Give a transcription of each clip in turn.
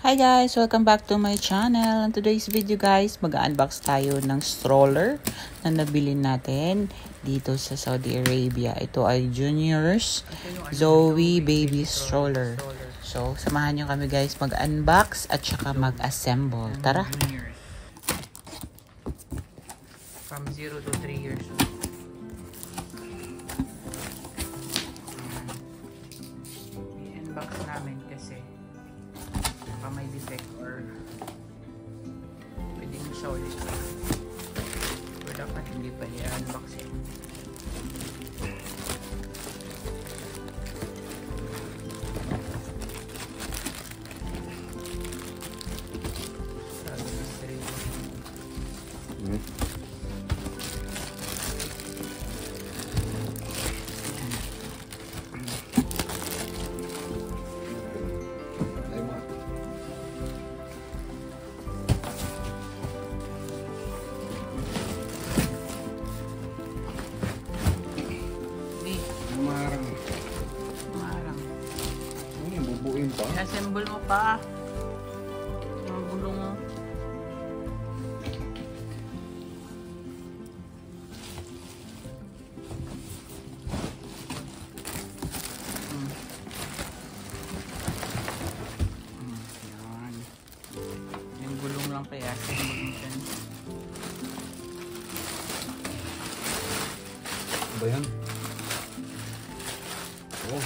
Hi guys! Welcome back to my channel. In today's video guys, mag-unbox tayo ng stroller na nabili natin dito sa Saudi Arabia. Ito ay Junior's Zoe Baby Stroller. So, samahan nyo kami guys mag-unbox at saka mag-assemble. Tara! From 0 to 3 years old. I-unbox namin kasi may defect or pwedeng solid pa or dapat hindi pa i-unbox yun. I-assemble mo pa. Ang gulong mo. Yan. Yung gulong lang kaya assemble mo dyan. Ba yan? Oh.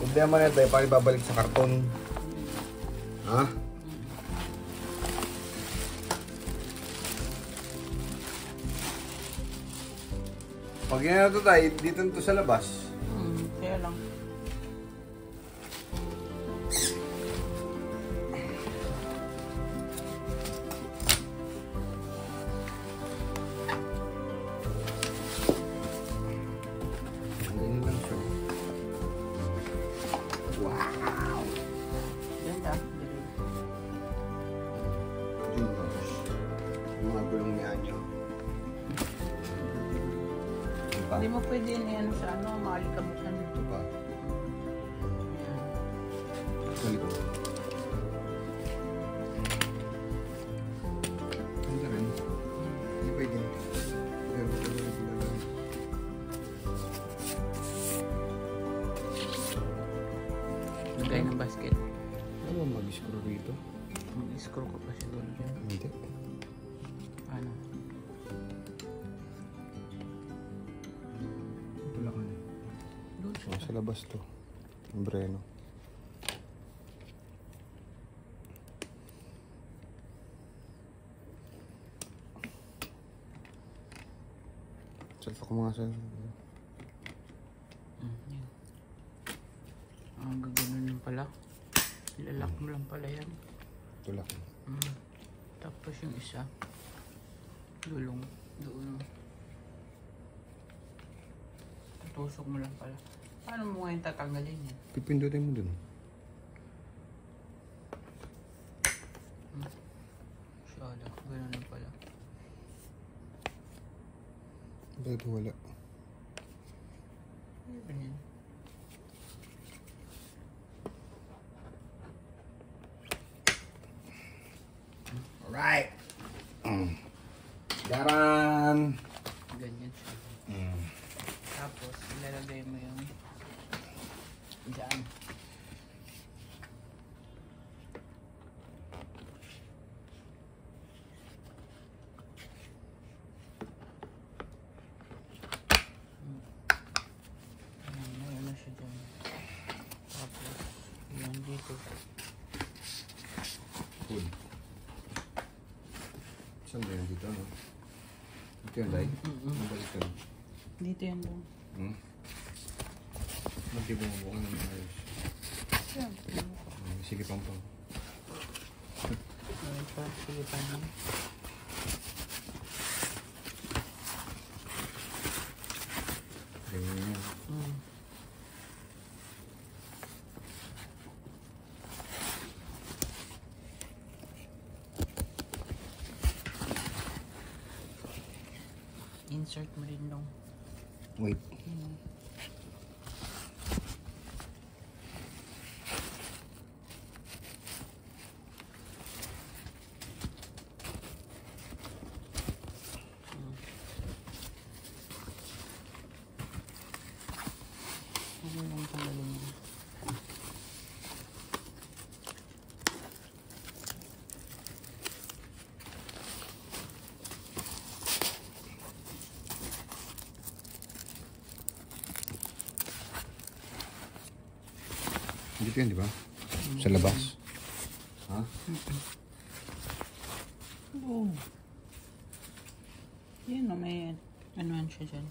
Problema na tayo para ibabalik sa karton. Ha? Pag yan na ito tayo, dito nito sa labas. Kaya lang. Hindi mo pwede yan sa ano, maalikabusan dito pa. Malikot. Hindi rin. Hindi pwede. Lagay ng basket. Ano mag-screw dito? Mag-screw ko pa siguro dyan. Hindi. Ano? Sa labas to. Ang breno. Salpa ko mga sa... Ang gagawin lang pala. Ilalak mo lang pala yan. Tulak. Tapos yung isa. Lulong. Doon. Tusok mo lang pala. Paano mo ngayon tatanggalin yan? Pipindutin mo dun. Sala, gano'n lang pala. Bakit wala? Ganyan. Alright! Daran! Ganyan siya. Tapos, ilalagay mo yung dyan. Ayan na siya dyan. Tapos, yan dito. Good. Saan ba yan dito, no? Dito yan, Day? Mabalik ka. Dito yan doon. Magtibong-bunga ng ayos. Sige, pampang. Sige, pampang. Ganyan yan. insert mo rin dong. Wait. Ano lang tanggalin mo? Dito yan, di ba? Sa labas. Ha? Oo. Yan o, may anuan siya dyan.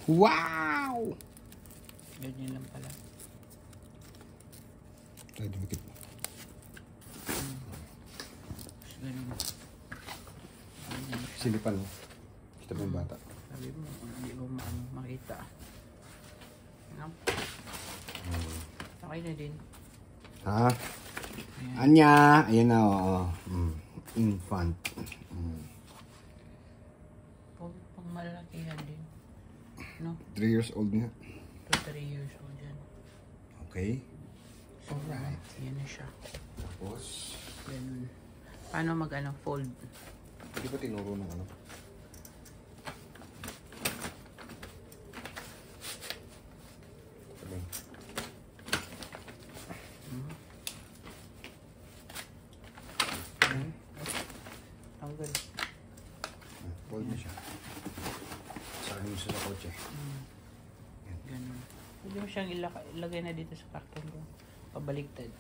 Wow! Ganyan lang pala. Tayo dumikit. Ganun. Silipan mo. Kita mo yung bata. Sabi mo, hindi mo makita. No? Okay na din. Ha? Anya! Ayan na, oo. Infant. Pang malakihan din. No? 3 years old nga. 2-3 years old dyan. Okay. So, yan na siya. Tapos, Ganun. Paano fold? hindi ba tinuro ng ano? Sabi. Tanggal. Fold mo siya. Saka mo siya sa kotse. Ganun. Pwede mo siyang ilagay na dito sa karton ko. Pabaligtad.